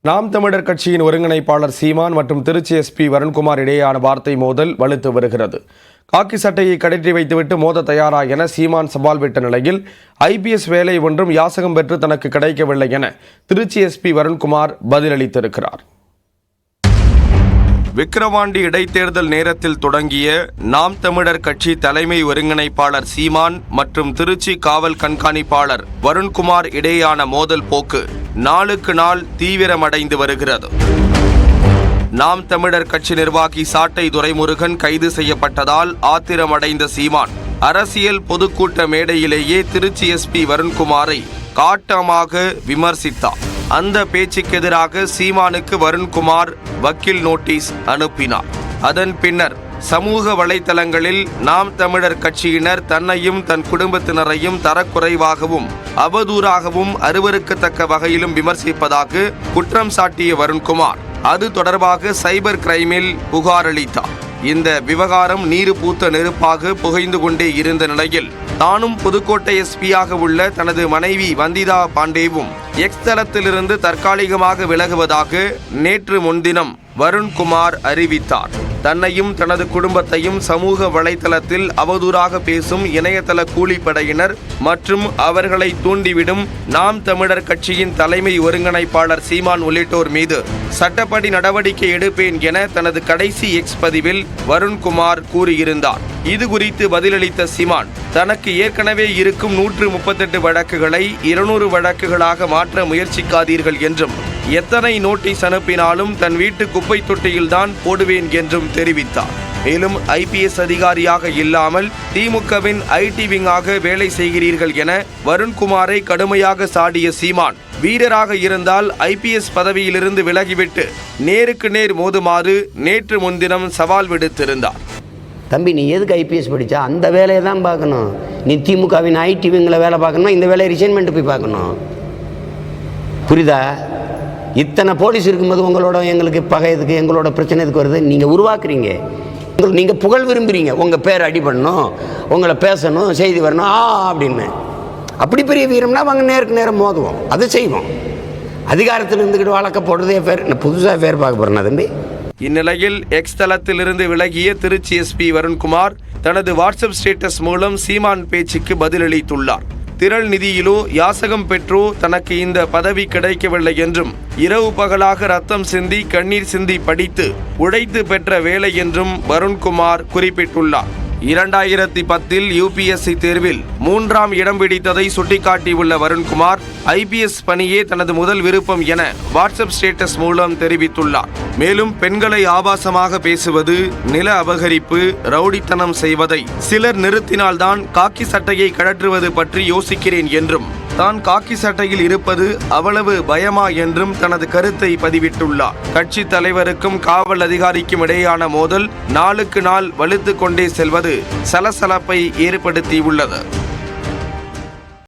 நாம் தமிழர் கட்சியின் ஒருங்கிணைப்பாளர் சீமான் மற்றும் திருச்சி எஸ்பி வருண்குமார் இடையேயான வார்த்தை மோதல் வலுத்து வருகிறது. காக்கி சட்டையை கழற்றி வைத்துவிட்டு மோத தயாரா என சீமான் சவால் விட்ட நிலையில் IPS வேலை ஒன்றும் யாசகம் பெற்று தனக்கு கிடைக்கவில்லை என திருச்சி எஸ்பி வருண்குமார் பதிலளித்திருக்கிறார். விக்கிரவாண்டி இடைத்தேர்தல் நேரத்தில் தொடங்கிய நாம் தமிழர் கட்சி தலைமை ஒருங்கிணைப்பாளர் சீமான் மற்றும் திருச்சி காவல் கண்காணிப்பாளர் வருண்குமார் இடையேயான மோதல் போக்கு நாளுக்கு நாள் தீவிரமடைந்து வருகிறது. நாம் தமிழர் கட்சி நிர்வாகி சாட்டை துரைமுருகன் கைது செய்யப்பட்டதால் ஆத்திரமடைந்த சீமான் அரசியல் பொதுக்கூட்ட மேடையிலேயே திருச்சி எஸ்பி வருண்குமாரை காட்டமாக விமர்சித்தார். அந்த பேச்சுக்கு எதிராக சீமானுக்கு வருண்குமார் வக்கீல் நோட்டீஸ் அனுப்பினார். அதன் பின்னர் சமூக வலைதளங்களில் நாம் தமிழர் கட்சியினர் தன்னையும் தன் குடும்பத்தினரையும் தரக்குறைவாகவும் அவதூறாகவும் அருவருக்கத்தக்க வகையிலும் விமர்சிப்பதாக குற்றம் சாட்டிய வருண்குமார் அது தொடர்பாக சைபர் கிரைமில் புகார் அளித்தார். இந்த விவகாரம் நீரு பூத்த நெருப்பாக புகைந்து கொண்டே இருந்த நிலையில் தானும் புதுக்கோட்டை எஸ்பியாக உள்ள தனது மனைவி வந்திதா பாண்டேவும் எக்ஸ் தளத்திலிருந்து தற்காலிகமாக விலகுவதாக நேற்று முன்தினம் வருண்குமார் அறிவித்தார். தன்னையும் தனது குடும்பத்தையும் சமூக வலைதளத்தில் அவதூறாக பேசும் இணையதள கூலிப்படையினர் மற்றும் அவர்களை தூண்டிவிடும் நாம் தமிழர் கட்சியின் தலைமை ஒருங்கிணைப்பாளர் சீமான் உள்ளிட்டோர் மீது சட்டப்படி நடவடிக்கை எடுப்பேன் என தனது கடைசி எக்ஸ் பதிவில் வருண்குமார் கூறியிருந்தார். இது குறித்து பதிலளித்த சீமான் தனக்கு ஏற்கனவே இருக்கும் 138 வழக்குகளை 200 வழக்குகளாக மாற்ற முயற்சிக்காதீர்கள் என்றும் எத்தனை நோட்டீஸ் அனுப்பினாலும் தன் வீட்டு குப்பை தொட்டியில்தான் போடுவேன் என்றும் தெரிவித்தார். மேலும் IPS அதிகாரியாக இல்லாமல் திமுகவின் IT விங்காக வேலை செய்கிறீர்கள் என வருண்குமாரை கடுமையாக சாடிய சீமான் வீரராக இருந்தால் IPS பதவியிலிருந்து விலகிவிட்டு நேருக்கு நேர் மோதுமாறு நேற்று முன்தினம் சவால் விடுத்திருந்தார். தம்பி, நீ எதுக்கு IPS படித்தா? அந்த வேலையை தான் பார்க்கணும். நீ திமுகவின் IT விங்கில் வேலை பார்க்கணும், இந்த வேலையை ரிசைன்மெண்ட் போய் பார்க்கணும். புரியுதா? இத்தனை போலீஸ் இருக்கும்போது உங்களோட எங்களுக்கு பகை எதுக்கு, எங்களோட பிரச்சனை எதுக்கு வருது? நீங்கள் உருவாக்குறீங்க, நீங்கள் புகழ் விரும்புகிறீங்க, உங்கள் பேர் அடிபடணும், உங்களை பேசணும், செய்தி வரணும் அப்படின்னு. அப்படி பெரிய வீரம்னா வாங்க நேருக்கு நேரம் மோதுவோம், அதை செய்வோம். அதிகாரத்தில் இருந்துக்கிட்டு வழக்க போடுறதே பேர் புதுசாக பேர் பார்க்க போகிறேன் தம்பி. இந்நிலையில் எக்ஸ் தளத்திலிருந்து விலகிய திருச்சி எஸ்பி வருண்குமார் தனது வாட்ஸ்அப் ஸ்டேட்டஸ் மூலம் சீமான் பேச்சுக்கு பதிலளித்துள்ளார். திரள் நிதியிலோ யாசகம் பெற்றோ தனக்கு இந்த பதவி கிடைக்கவில்லை என்றும் இரவு பகலாக ரத்தம் சிந்தி கண்ணீர் சிந்தி படித்து உழைத்து பெற்ற வேலை என்றும் வருண்குமார் குறிப்பிட்டுள்ளார். 2010 UPSC தேர்வில் 3ஆம் இடம் பிடித்ததை சுட்டிக்காட்டியுள்ள வருண்குமார் IPS பணியே தனது முதல் விருப்பம் என வாட்ஸ்அப் ஸ்டேட்டஸ் மூலம் தெரிவித்துள்ளார். மேலும் பெண்களை ஆபாசமாக பேசுவது, நில அபகரிப்பு, ரவுடித்தனம் செய்வதை சிலர் நிறுத்தினால்தான் காக்கி சட்டையை கழற்றுவது பற்றி யோசிக்கிறேன் என்றும் தான் காக்கி சட்டையில் இருப்பது அவ்வளவு பயமா என்றும் தனது கருத்தை பதிவிட்டுள்ளார். கட்சி தலைவருக்கும் காவல் அதிகாரிக்கும் இடையேயான மோதல் நாளுக்கு நாள் வலுத்து கொண்டே செல்வது சலசலப்பை ஏற்படுத்தியுள்ளது.